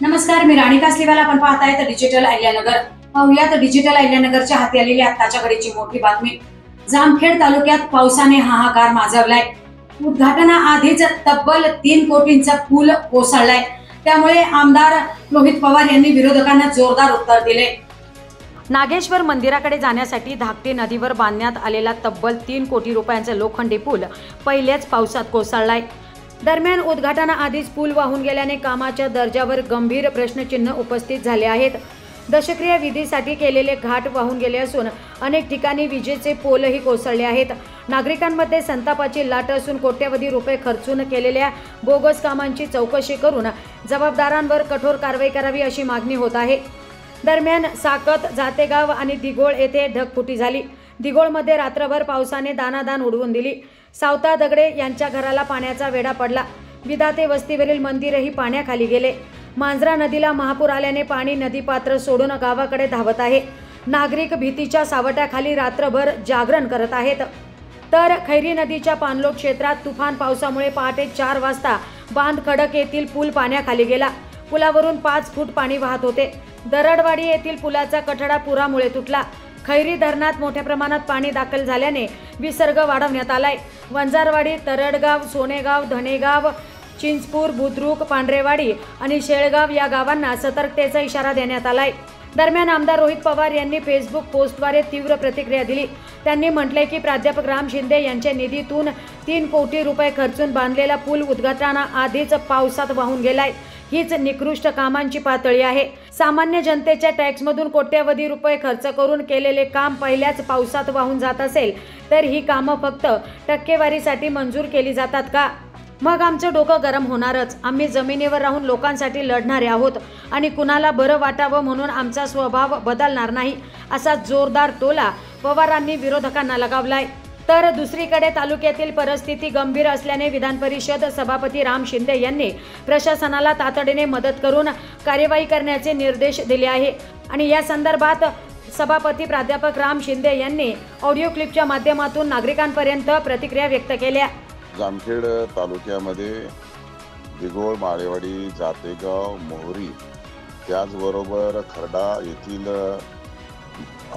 नमस्कार, मी राणी कासलीवाल. आपण पाहताय तर डिजिटल अहिल्यानगर. पाहूयात डिजिटल अहिल्यानगरच्या हाती आलेली आत्ताच्या घडीची मोठी बातमी. जामखेड तालुक्यात पावसाने हाहाकार माजवलाय. उद्घाटनाआधीच तब्बल 3 कोटींचा पूल कोसळलाय. त्यामुळे आमदार रोहित पवार यांनी विरोधकांना जोरदार उत्तर दिले. नागेश्वर मंदिराकडे जाण्यासाठी धाकटी नदीवर बांधण्यात आलेला तब्बल 3 कोटी रुपयांचा लोखंडी पूल पहिल्याच पावसात कोसळलाय. दरम्यान उद्घाटनाआधीच पूल वाहून गेल्याने कामाच्या दर्जावर गंभीर प्रश्नचिन्ह उपस्थित झाले आहेत. दशक्रिया विधीसाठी केलेले घाट वाहून गेले असून अनेक ठिकाणी विजेचे पोलही कोसळले आहेत. नागरिकांमध्ये संतापाची लाट असून कोट्यवधी रुपये खर्चून केलेल्या बोगस कामांची चौकशी करून जबाबदारांवर कठोर कारवाई करावी अशी मागणी होत आहे. दरम्यान साकत, जातेगाव आणि दिघोळ येथे ढगफुटी झाली. दिघोळमध्ये रात्रभर पावसाने दाणादाण उडवून दिली. सावता दगडे यांच्या घराला पाण्याचा वेढा पडला. विधाते वस्तीवरील मंदिरही पाण्याखाली गेले. मांजरा नदीला महापूर आल्याने पाणी नदीपात्र सोडून गावाकडे धावत आहे. नागरिक भीतीच्या सावटाखाली रात्रभर जागरण करत आहेत. तर खैरी नदीच्या पाणलोट क्षेत्रात तुफान पावसामुळे पहाटे 4 वाजता बांधखडक येथील पूल पाण्याखाली गेला. पुलावरून 5 फूट पाणी वाहत होते. दरडवाडी येथील पुलाचा कठडा पुरामुळे तुटला. खैरी धरणात मोठ्या प्रमाणात पाणी दाखल झाल्याने विसर्ग वाढवण्यात आलाय. वंजारवाडी, तरडगाव, सोनेगाव, धनेगाव, चिंचपूर, बुद्रुक, पांढरेवाडी आणि शेळगाव या गावांना सतर्कतेचा इशारा देण्यात आलाय. दरम्यान आमदार रोहित पवार यांनी फेसबुक पोस्टद्वारे तीव्र प्रतिक्रिया दिली. त्यांनी म्हटले की प्राध्यापक राम शिंदे यांच्या निधीतून 3 कोटी रुपये खर्चून बांधलेला पूल उद्घाटनाआधीच पावसात वाहून गेलाय. हीच निकृष्ट कामांची पातळी आहे. सामान्य जनतेच्या टॅक्समधून कोट्यवधी रुपये खर्च करून केलेले काम पहिल्याच पावसात वाहून जात असेल तर ही कामं फक्त टक्केवारीसाठी मंजूर केली जातात का? मग आमचं डोकं गरम होणारच. आम्ही जमिनीवर राहून लोकांसाठी लढणारे आहोत आणि कुणाला बरं वाटावं म्हणून आमचा स्वभाव बदलणार नाही, असा जोरदार टोला पवारांनी विरोधकांना लगावलाय. तर दुसरीकडे तालुक्यातील परिस्थिती गंभीर असल्याने विधान परिषद सभापती राम शिंदे यांनी प्रशासनाला तातडीने मदत करून कार्यवाही करण्याचे निर्देश दिले आहे. आणि या संदर्भात सभापती प्राध्यापक राम शिंदे यांनी ऑडिओ क्लिपच्या माध्यमातून नागरिकांपर्यंत प्रतिक्रिया व्यक्त केल्या. जामखेड तालुक्यामध्ये दिघोळ, माळेवाडी, जातेगाव, मोहरी त्याचबरोबर खर्डा येथील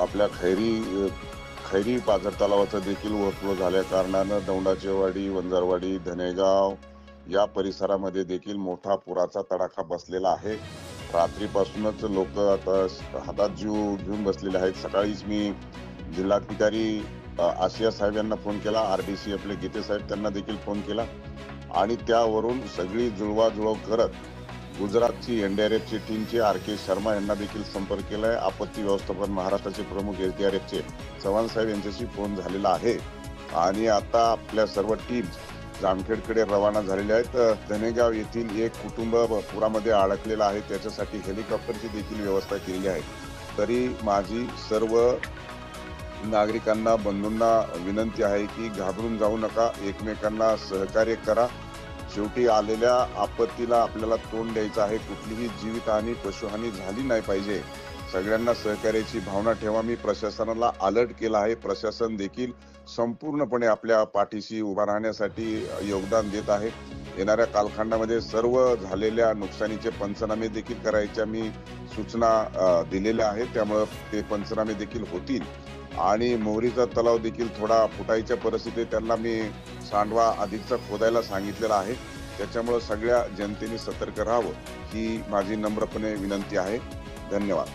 आपल्या खैरी पाझर तलावाचं देखील ओव्हरफ्लो झाल्या कारणानं दौंडाचेवाडी, वंजारवाडी, धनेगाव या परिसरामध्ये देखील मोठा पुराचा तडाखा बसलेला आहे. रात्रीपासूनच लोक आता हातात जीव घेऊन बसलेले आहेत. सकाळीच मी जिल्हाधिकारी आशिया साहेब यांना फोन केला, RDC आपले गीते साहेब त्यांना देखील फोन केला आणि त्यावरून सगळी जुळवाजुळव करत गुजरातची NDRFची टीमचे RK शर्मा यांना देखील संपर्क केलाय. आपत्ती व्यवस्थापन महाराष्ट्राचे प्रमुख SDRFचे चव्हाण साहेब यांच्याशी फोन झालेला आहे आणि आता आपल्या सर्व टीम्स जामखेडकडे रवाना झालेल्या आहेत. धनेगाव येथील एक कुटुंब पुरामध्ये अडकलेलं आहे, त्याच्यासाठी हेलिकॉप्टरची देखील व्यवस्था केलेली आहे. तरी माझी सर्व नागरिकांना, बंधूंना विनंती आहे की घाबरून जाऊ नका, एकमेकांना सहकार्य करा. शेवटी आलेल्या आपत्तीला आपल्याला तोंड द्यायचं आहे. कुठलीही जीवितहानी, पशुहानी झाली नाही पाहिजे. सगळ्यांना सहकार्याची भावना ठेवा. मी प्रशासनाला अलर्ट केला आहे. प्रशासन देखील संपूर्णपणे आपल्या पाठीशी उभा राहण्यासाठी योगदान देत आहे. येणाऱ्या कालखंडामध्ये सर्व झालेल्या नुकसानीचे पंचनामे देखील करायच्या मी सूचना दिलेल्या आहेत. त्यामुळे ते पंचनामे देखील होतील आणि मोहरीचा तलाव देखील थोडा फुटायच्या परिस्थितीत त्यांना मी सांडवा अधिकचा खोदायला सांगितलेला आहे. त्याच्यामुळे सगळ्या जनतेने सतर्क राहावं ही माझी नम्रपणे विनंती आहे. धन्यवाद.